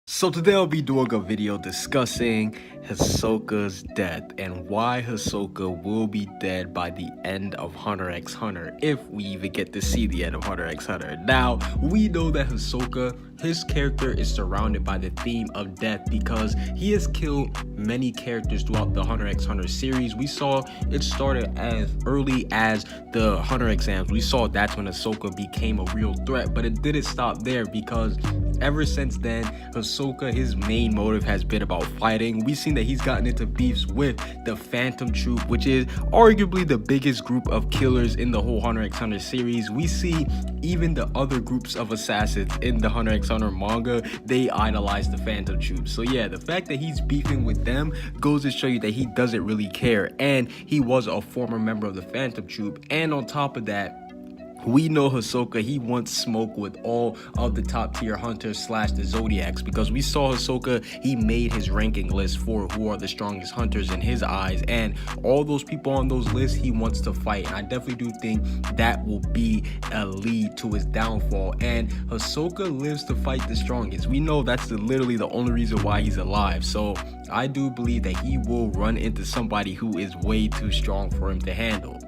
So today I'll be doing a video discussing Hisoka's death and why Hisoka will be dead by the end of Hunter x Hunter, if we even get to see the end of Hunter x Hunter. Now, we know that Hisoka, his character is surrounded by the theme of death because he has killed many characters throughout the Hunter x Hunter series. We saw it started as early as the Hunter exams. We saw that's when Hisoka became a real threat, but it didn't stop there because ever since then, Hisoka, his main motive has been about fighting. We've seen that he's gotten into beefs with the Phantom Troop, which is arguably the biggest group of killers in the whole Hunter x Hunter series. We see even the other groups of assassins in the Hunter x Hunter manga, they idolize the Phantom Troop. So yeah, the fact that he's beefing with them goes to show you that he doesn't really care, and he was a former member of the Phantom Troop. And on top of that, we know Hisoka, he wants smoke with all of the top tier hunters slash the Zodiacs, because we saw Hisoka, he made his ranking list for who are the strongest hunters in his eyes, and all those people on those lists he wants to fight. And I definitely do think that will be a lead to his downfall, and Hisoka lives to fight the strongest. We know that's literally the only reason why he's alive. So I do believe that he will run into somebody who is way too strong for him to handle.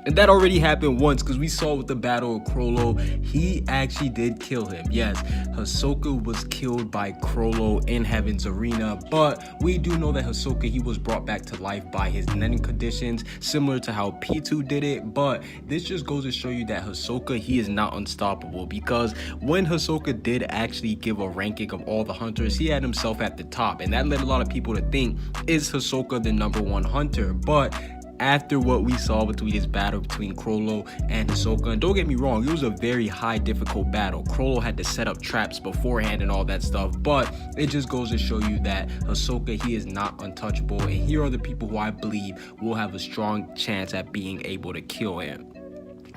And that already happened once, because we saw with the battle of Crollo, he actually did kill him. Yes, Hisoka was killed by Crollo in Heaven's Arena, but we do know that Hisoka, he was brought back to life by his netting conditions, similar to how P2 did it. But this just goes to show you that Hisoka, he is not unstoppable, because when Hisoka did actually give a ranking of all the hunters, he had himself at the top, and that led a lot of people to think, is Hisoka the #1 hunter? But after what we saw between his battle between Crollo and Hisoka, and don't get me wrong, it was a very high difficult battle. Crollo had to set up traps beforehand and all that stuff, but it just goes to show you that Hisoka, he is not untouchable, and here are the people who I believe will have a strong chance at being able to kill him.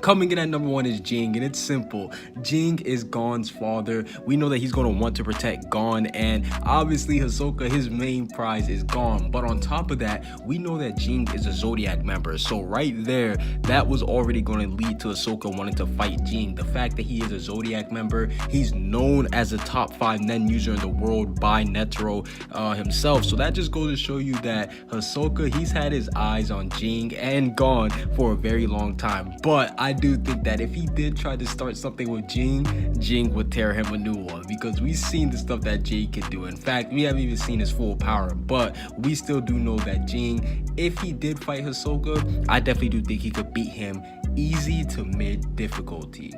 Coming in at #1 is Jing, and it's simple. Jing is Gon's father. We know that he's going to want to protect Gon, and obviously Hisoka, his main prize is Gon. But on top of that, we know that Jing is a Zodiac member. So right there, that was already going to lead to Hisoka wanting to fight Jing. The fact that he is a Zodiac member, he's known as a top 5 Nen user in the world by Netero himself. So that just goes to show you that Hisoka, he's had his eyes on Jing and Gon for a very long time. But I do think that if he did try to start something with Jing would tear him a new one, because we've seen the stuff that Jing can do. In fact, we haven't even seen his full power, but we still do know that Jing, if he did fight Hisoka, I definitely do think he could beat him easy to mid difficulty.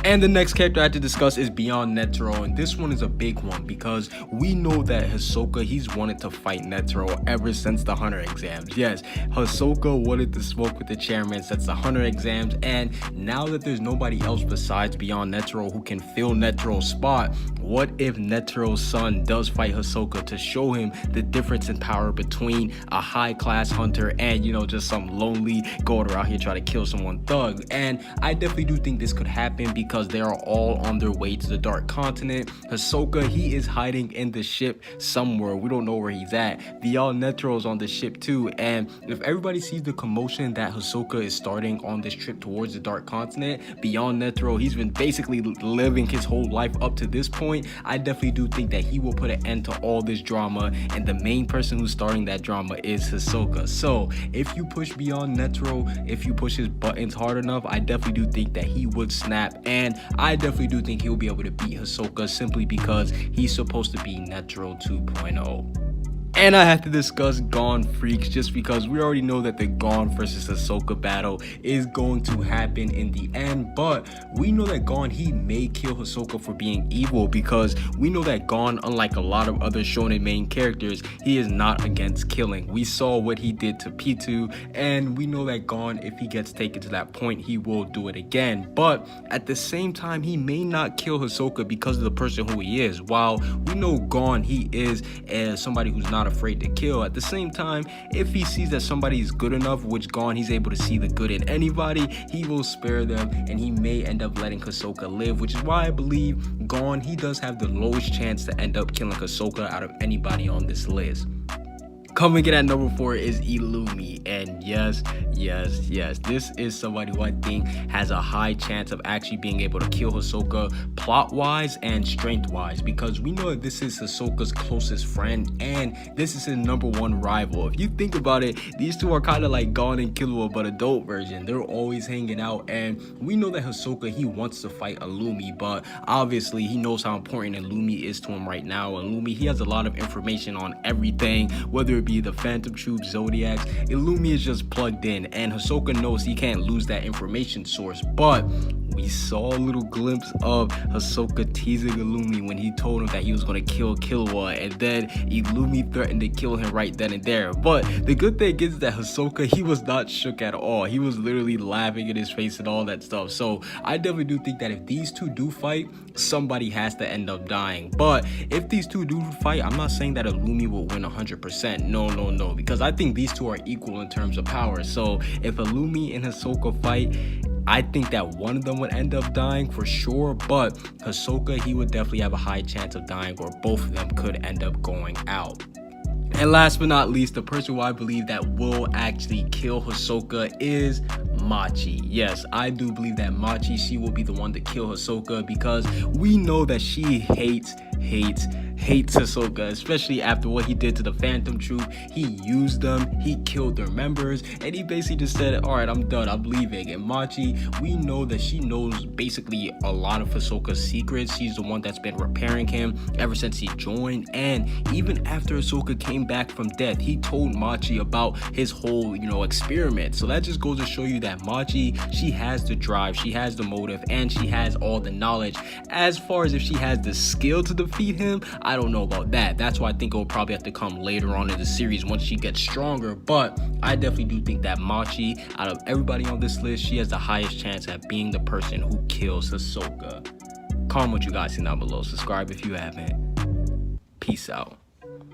And the next character I have to discuss is Beyond Netero, and this one is a big one because we know that Hisoka, he's wanted to fight Netero ever since the Hunter exams. Yes, Hisoka wanted to smoke with the chairman since the Hunter exams, and now that there's nobody else besides Beyond Netero who can fill Netero's spot, what if Netero's son does fight Hisoka to show him the difference in power between a high-class hunter and, you know, just some lonely going around here trying to kill someone thug? And I definitely do think this could happen because they are all on their way to the Dark Continent. Hisoka, he is hiding in the ship somewhere. We don't know where he's at. Beyond Netero is on the ship too, and if everybody sees the commotion that Hisoka is starting on this trip towards the Dark Continent, Beyond Netero, he's been basically living his whole life up to this point. I definitely do think that he will put an end to all this drama, and the main person who's starting that drama is Hisoka. So if you push Beyond Netero, if you push his buttons hard enough, I definitely do think that he would snap, and I definitely do think he'll be able to beat Hisoka simply because he's supposed to be Netero 2.0. And I have to discuss Gon Freaks just because we already know that the Gon versus Hisoka battle is going to happen in the end, but we know that Gon, he may kill Hisoka for being evil, because we know that Gon, unlike a lot of other shonen main characters, he is not against killing. We saw what he did to P2, and we know that Gon, if he gets taken to that point, he will do it again. But at the same time, he may not kill Hisoka because of the person who he is. While we know Gon, he is somebody who's not afraid to kill, at the same time, if he sees that somebody is good enough, which Gon, he's able to see the good in anybody, he will spare them, and he may end up letting Hisoka live, which is why I believe Gon, he does have the lowest chance to end up killing Hisoka out of anybody on this list. Coming in at number 4 is Illumi, and yes, this is somebody who I think has a high chance of actually being able to kill Hisoka plot-wise and strength-wise, because we know that this is Hisoka's closest friend, and this is his #1 rival. If you think about it, these two are kind of like Gon and Killua, but adult version. They're always hanging out, and we know that Hisoka, he wants to fight Illumi, but obviously he knows how important Illumi is to him right now. Illumi, he has a lot of information on everything, whether it be the Phantom Troop, Zodiacs. Illumi is just plugged in, and Hisoka knows he can't lose that information source. But we saw a little glimpse of Hisoka teasing Illumi when he told him that he was going to kill Killua, and then Illumi threatened to kill him right then and there. But the good thing is that Hisoka, he was not shook at all. He was literally laughing in his face and all that stuff. So I definitely do think that if these two do fight, somebody has to end up dying. But if these two do fight, I'm not saying that Illumi will win 100%. No, because I think these two are equal in terms of power. So if Illumi and Hisoka fight, I think that one of them would end up dying for sure, but Hisoka, he would definitely have a high chance of dying, or both of them could end up going out. And last but not least, the person who I believe that will actually kill Hisoka is Machi. Yes, I do believe that Machi, she will be the one to kill Hisoka, because we know that she hates Hisoka, especially after what he did to the Phantom Troop. He used them, he killed their members, and he basically just said, all right, I'm done, I'm leaving. And Machi, we know that she knows basically a lot of Hisoka's secrets. She's the one that's been repairing him ever since he joined, and even after Hisoka came back from death, he told Machi about his whole, experiment. So that just goes to show you that Machi, she has the drive, she has the motive, and she has all the knowledge. As far as if she has the skill to defeat him, I don't know about that. That's why I think it will probably have to come later on in the series once she gets stronger. But I definitely do think that Machi, out of everybody on this list, she has the highest chance at being the person who kills Hisoka. Comment what you guys think down below. Subscribe if you haven't. Peace out.